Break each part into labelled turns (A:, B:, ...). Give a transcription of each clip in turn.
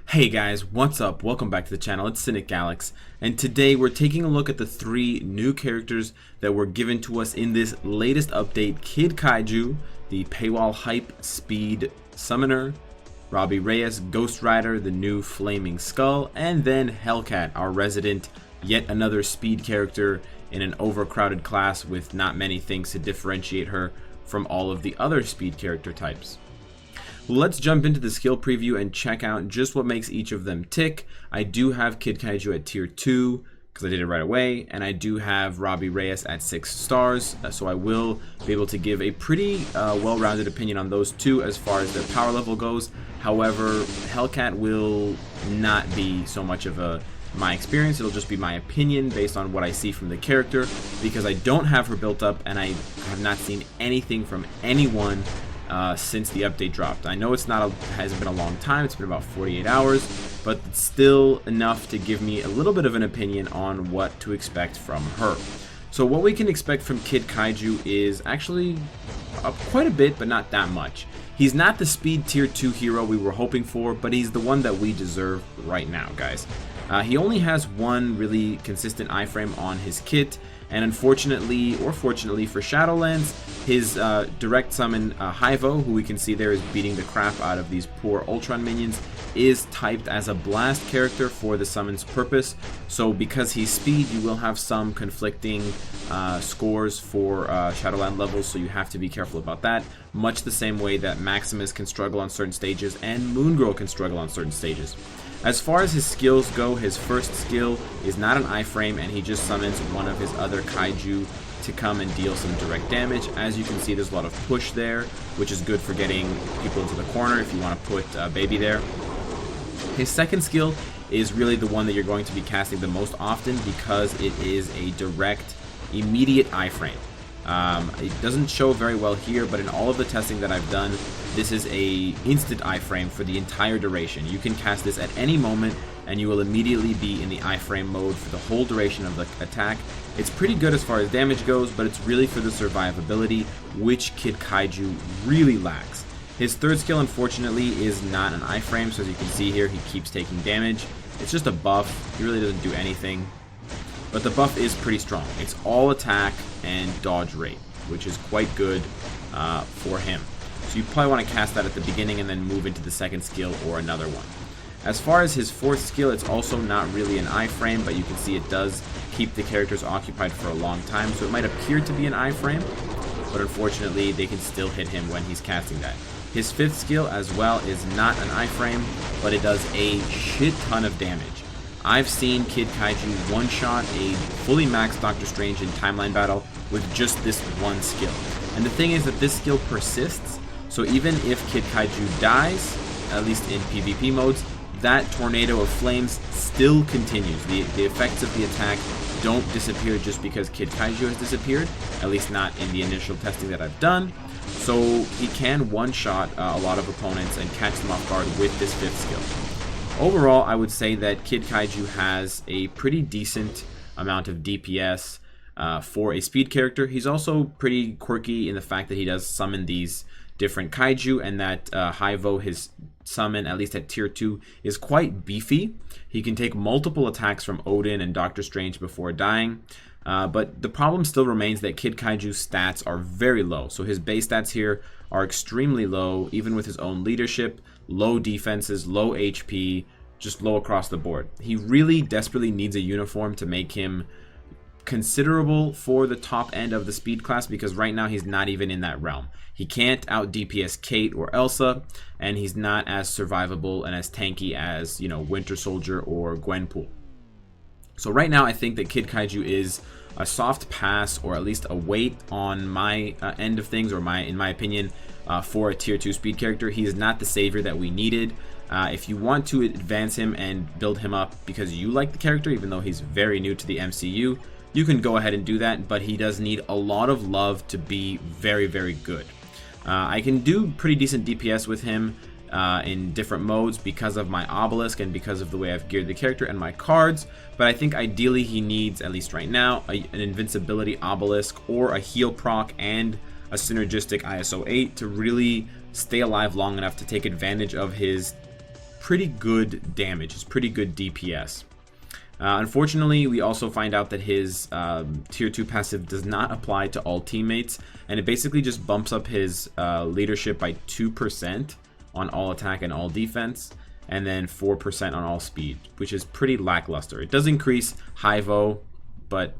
A: Hey guys, what's up? Welcome back to the channel. It's Cynicalex, and today we're taking a look at the 3 new characters that were given to us in this latest update: Kid Kaiju, the paywall hype speed summoner; Robbie Reyes, Ghost Rider, the new flaming skull; and then HELLCAT, our resident, yet another speed character in an overcrowded class with not many things to differentiate her from all of the other speed character types. Let's jump into the skill preview and check out just what makes each of them tick. I do have Kid Kaiju at tier 2 because I did it right away, and I do have Robbie Reyes at 6 stars, so I will be able to give a pretty well-rounded opinion on those two as far as their power level goes. However, HELLCAT will not be so much of my experience. It'll just be my opinion based on what I see from the character, because I don't have her built up and I have not seen anything from anyone since the update dropped. I know hasn't been a long time, it's been about 48 hours, but it's still enough to give me a little bit of an opinion on what to expect from her. So what we can expect from Kid Kaiju is actually quite a bit, but not that much. He's not the speed tier 2 hero we were hoping for, but he's the one that we deserve right now, guys. He only has one really consistent iframe on his kit, and unfortunately, or fortunately for Shadowlands, his direct summon Hyvo, who we can see there is beating the crap out of these poor Ultron minions, is typed as a blast character for the summon's purpose. So because he's speed, you will have some conflicting scores for Shadowland levels, so you have to be careful about that. Much the same way that Maximus can struggle on certain stages and Moongirl can struggle on certain stages. As far as his skills go, his first skill is not an iframe, and he just summons one of his other kaiju to come and deal some direct damage. As you can see, there's a lot of push there, which is good for getting people into the corner if you want to put Baby there. His second skill is really the one that you're going to be casting the most often, because it is a direct, immediate iframe. It doesn't show very well here, but in all of the testing that I've done, this is a instant iframe for the entire duration. You can cast this at any moment and you will immediately be in the iframe mode for the whole duration of the attack. It's pretty good as far as damage goes, but it's really for the survivability, which Kid Kaiju really lacks. His third skill, unfortunately, is not an iframe, so as you can see here, he keeps taking damage. It's just a buff. He really doesn't do anything. But the buff is pretty strong. It's all attack and dodge rate, which is quite good for him. So you probably want to cast that at the beginning and then move into the second skill or another one. As far as his fourth skill, it's also not really an iframe, but you can see it does keep the characters occupied for a long time, so it might appear to be an iframe, but unfortunately they can still hit him when he's casting that. His fifth skill as well is not an iframe, but it does a shit ton of damage. I've seen Kid Kaiju one-shot a fully maxed Doctor Strange in Timeline Battle with just this one skill. And the thing is that this skill persists, so even if Kid Kaiju dies, at least in PvP modes, that tornado of flames still continues. The effects of the attack don't disappear just because Kid Kaiju has disappeared, at least not in the initial testing that I've done. So he can one-shot a lot of opponents and catch them off guard with this fifth skill. Overall, I would say that Kid Kaiju has a pretty decent amount of DPS for a speed character. He's also pretty quirky in the fact that he does summon these different kaiju, and that Hyvo, his summon, at least at tier 2, is quite beefy. He can take multiple attacks from Odin and Doctor Strange before dying. But the problem still remains that Kid Kaiju's stats are very low. So his base stats here are extremely low, even with his own leadership, low defenses, low HP, just low across the board. He really desperately needs a uniform to make him considerable for the top end of the speed class, because right now he's not even in that realm. He can't out DPS Kate or Elsa, and he's not as survivable and as tanky as, you know, Winter Soldier or Gwenpool. So right now I think that Kid Kaiju is a soft pass, or at least a wait on my end of things, or in my opinion, for a tier 2 speed character. He is not the savior that we needed. If you want to advance him and build him up because you like the character, even though he's very new to the MCU, you can go ahead and do that, but he does need a lot of love to be very, very good. I can do pretty decent DPS with him in different modes because of my obelisk and because of the way I've geared the character and my cards, but I think ideally he needs, at least right now, an invincibility obelisk or a heal proc and a synergistic ISO 8 to really stay alive long enough to take advantage of his pretty good damage. It's pretty good DPS. Unfortunately, we also find out that his tier 2 passive does not apply to all teammates, and it basically just bumps up his leadership by 2% on all attack and all defense, and then 4% on all speed, which is pretty lackluster. It does increase Hivo, but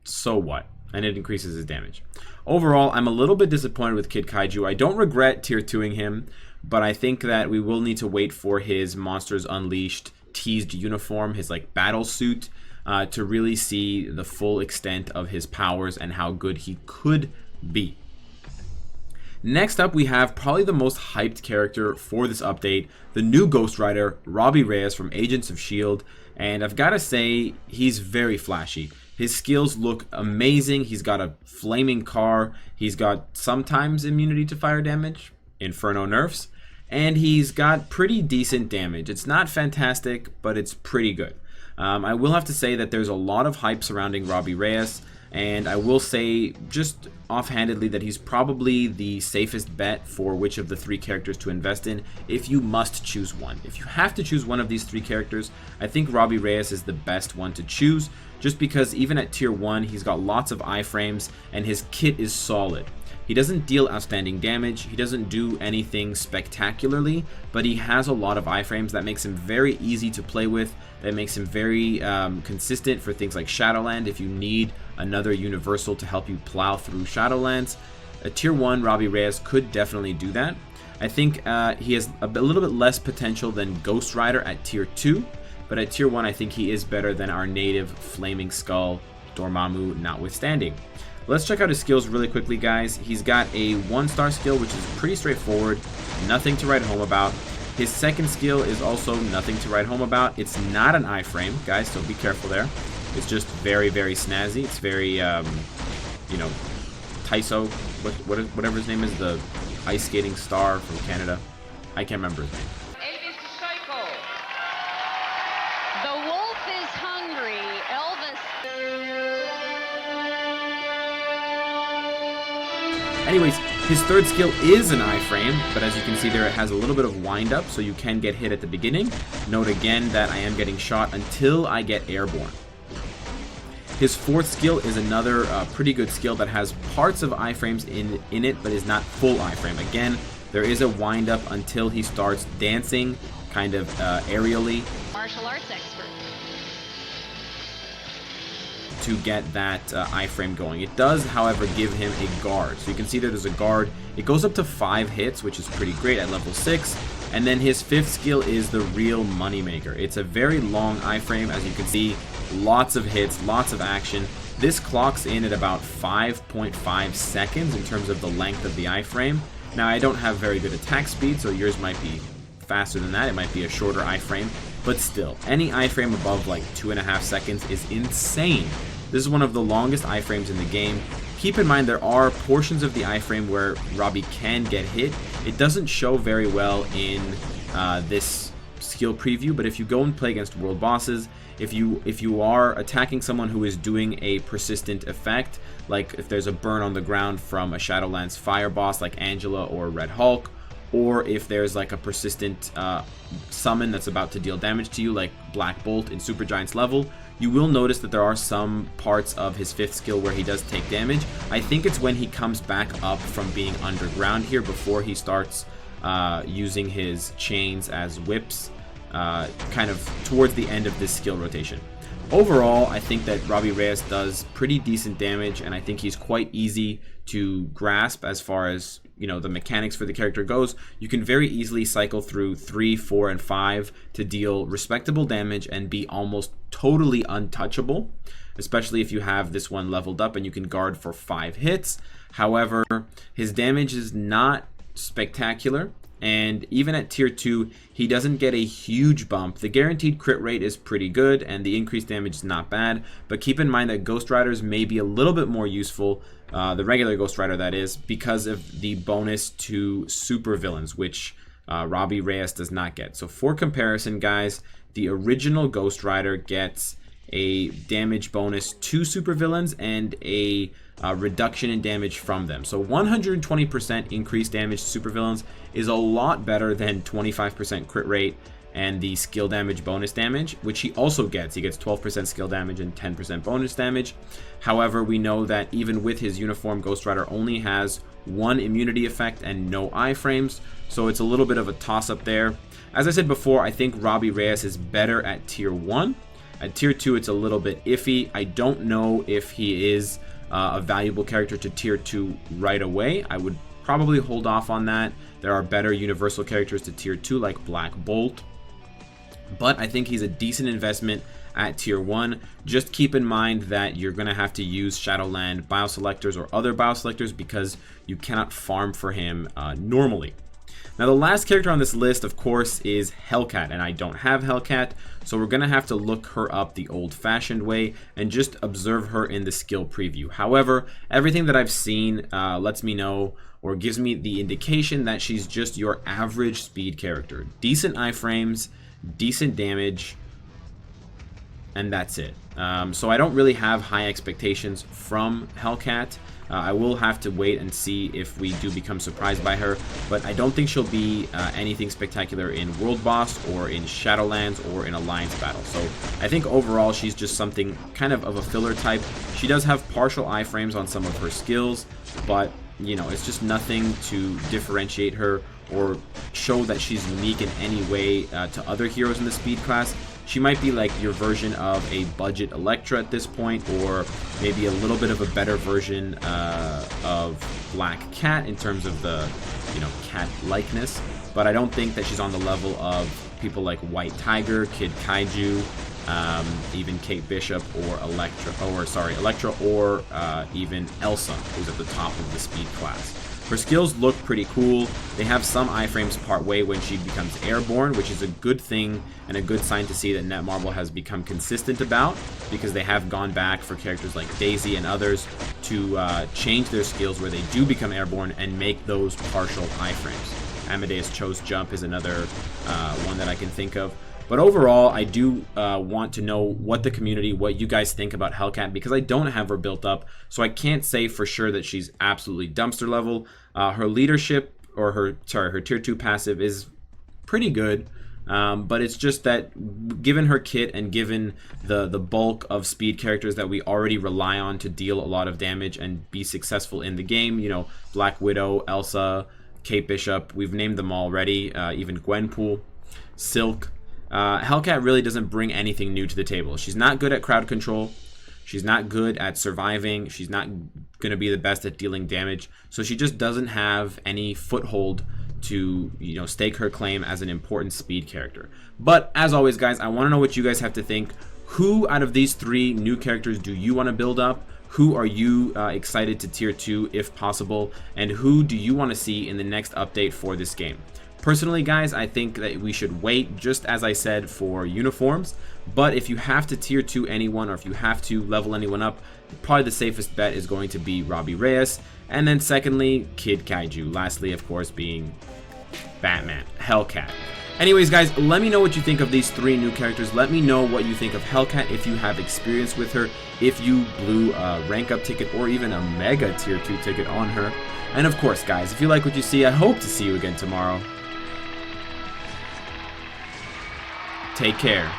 A: so what? And it increases his damage. Overall, I'm a little bit disappointed with Kid Kaiju. I don't regret tier 2ing him, but I think that we will need to wait for his Monsters Unleashed teased uniform, his like battle suit, to really see the full extent of his powers and how good he could be. Next up, we have probably the most hyped character for this update, the new Ghost Rider, Robbie Reyes from Agents of S.H.I.E.L.D. And I've got to say, he's very flashy. His skills look amazing. He's got a flaming car. He's got sometimes immunity to fire damage, Inferno nerfs. And he's got pretty decent damage. It's not fantastic, but it's pretty good. I will have to say that there's a lot of hype surrounding Robbie Reyes, and I will say just offhandedly that he's probably the safest bet for which of the 3 characters to invest in if you must choose one. If you have to choose one of these 3 characters, I think Robbie Reyes is the best one to choose, just because even at tier 1, he's got lots of iframes and his kit is solid. He doesn't deal outstanding damage, he doesn't do anything spectacularly, but he has a lot of iframes that makes him very easy to play with, that makes him very consistent for things like Shadowland if you need another universal to help you plow through Shadowlands. A tier 1 Robbie Reyes could definitely do that. I think he has a little bit less potential than Ghost Rider at tier 2, but at tier 1 I think he is better than our native Flaming Skull, Dormammu notwithstanding. Let's check out his skills really quickly, guys. He's got a 1-star skill, which is pretty straightforward, nothing to write home about. His second skill is also nothing to write home about. It's not an iframe, guys, so be careful there. It's just very, very snazzy. It's very, you know, Taiso, whatever his name is, the ice skating star from Canada. I can't remember his name.
B: The wolf is hungry. Elvis.
A: Anyways, his third skill is an iframe, but as you can see there, it has a little bit of wind up, so you can get hit at the beginning. Note again that I am getting shot until I get airborne. His fourth skill is another pretty good skill that has parts of iframes in it, but is not full iframe. Again, there is a wind up until he starts dancing, kind of aerially.
B: Martial arts expert.
A: To get that iframe going. It does, however, give him a guard. So you can see that there's a guard. It goes up to 5 hits, which is pretty great at level 6. And then his fifth skill is the real moneymaker. It's a very long iframe, as you can see. Lots of hits, lots of action. This clocks in at about 5.5 seconds in terms of the length of the iframe. Now, I don't have very good attack speed, so yours might be faster than that. It might be a shorter iframe. But still, any iframe above like 2.5 seconds is insane. This is one of the longest iframes in the game. Keep in mind there are portions of the iframe where Robbie can get hit. It doesn't show very well in this skill preview, but if you go and play against world bosses, if you are attacking someone who is doing a persistent effect, like if there's a burn on the ground from a Shadowlands fire boss like Angela or Red Hulk, or if there's like a persistent summon that's about to deal damage to you, like Black Bolt in Supergiant's level, you will notice that there are some parts of his fifth skill where he does take damage. I think it's when he comes back up from being underground here before he starts using his chains as whips, kind of towards the end of this skill rotation. Overall, I think that Robbie Reyes does pretty decent damage, and I think he's quite easy to grasp as far as, you know, the mechanics for the character goes. You can very easily cycle through 3, 4, and 5 to deal respectable damage and be almost totally untouchable, especially if you have this one leveled up and you can guard for 5 hits. However, his damage is not spectacular, and even at tier 2, he doesn't get a huge bump. The guaranteed crit rate is pretty good, and the increased damage is not bad, but keep in mind that Ghost Riders may be a little bit more useful, the regular Ghost Rider that is, because of the bonus to super villains, which Robbie Reyes does not get. So for comparison, guys, the original Ghost Rider gets a damage bonus to supervillains and a reduction in damage from them. So 120% increased damage to supervillains is a lot better than 25% crit rate and the skill damage bonus damage, which he also gets. He gets 12% skill damage and 10% bonus damage. However, we know that even with his uniform, Ghost Rider only has one immunity effect and no iframes, so it's a little bit of a toss-up there. As I said before, I think Robbie Reyes is better at tier 1. At tier 2, it's a little bit iffy. I don't know if he is a valuable character to tier 2 right away. I would probably hold off on that. There are better universal characters to tier 2 like Black Bolt, but I think he's a decent investment at tier 1. Just keep in mind that you're going to have to use Shadowland bioselectors or other bioselectors because you cannot farm for him normally. Now, the last character on this list, of course, is HELLCAT, and I don't have HELLCAT, so we're going to have to look her up the old-fashioned way and just observe her in the skill preview. However, everything that I've seen lets me know or gives me the indication that she's just your average speed character. Decent iframes, decent damage, and that's it. So I don't really have high expectations from HELLCAT. I will have to wait and see if we do become surprised by her, but I don't think she'll be anything spectacular in World Boss or in Shadowlands or in Alliance Battle. So I think overall she's just something kind of a filler type. She does have partial iframes on some of her skills, but you know, it's just nothing to differentiate her or show that she's unique in any way to other heroes in the speed class. She might be like your version of a budget Electra at this point, or maybe a little bit of a better version of Black Cat in terms of the, you know, cat likeness. But I don't think that she's on the level of people like White Tiger, Kid Kaiju, even Kate Bishop, or Electra, or even Elsa, who's at the top of the speed class. Her skills look pretty cool. They have some iframes part way when she becomes airborne, which is a good thing and a good sign to see that Netmarble has become consistent about, because they have gone back for characters like Daisy and others to change their skills where they do become airborne and make those partial iframes. Amadeus Cho's jump is another one that I can think of. But overall, I do want to know what the community, what you guys think about HELLCAT, because I don't have her built up, so I can't say for sure that she's absolutely dumpster level. Her leadership, or her tier 2 passive is pretty good, but it's just that given her kit and given the bulk of speed characters that we already rely on to deal a lot of damage and be successful in the game, you know, Black Widow, Elsa, Kate Bishop, we've named them already, even Gwenpool, Silk. HELLCAT really doesn't bring anything new to the table. She's not good at crowd control. She's not good at surviving. She's not going to be the best at dealing damage. So she just doesn't have any foothold to, you know, stake her claim as an important speed character. But as always, guys, I want to know what you guys have to think. Who out of these 3 new characters do you want to build up? Who are you excited to tier 2 if possible? And who do you want to see in the next update for this game? Personally, guys, I think that we should wait, just as I said, for uniforms. But if you have to tier 2 anyone, or if you have to level anyone up, probably the safest bet is going to be Robbie Reyes. And then secondly, Kid Kaiju. Lastly, of course, being Batman, HELLCAT. Anyways, guys, let me know what you think of these 3 new characters. Let me know what you think of HELLCAT if you have experience with her, if you blew a rank up ticket or even a mega tier 2 ticket on her. And of course, guys, if you like what you see, I hope to see you again tomorrow. Take care.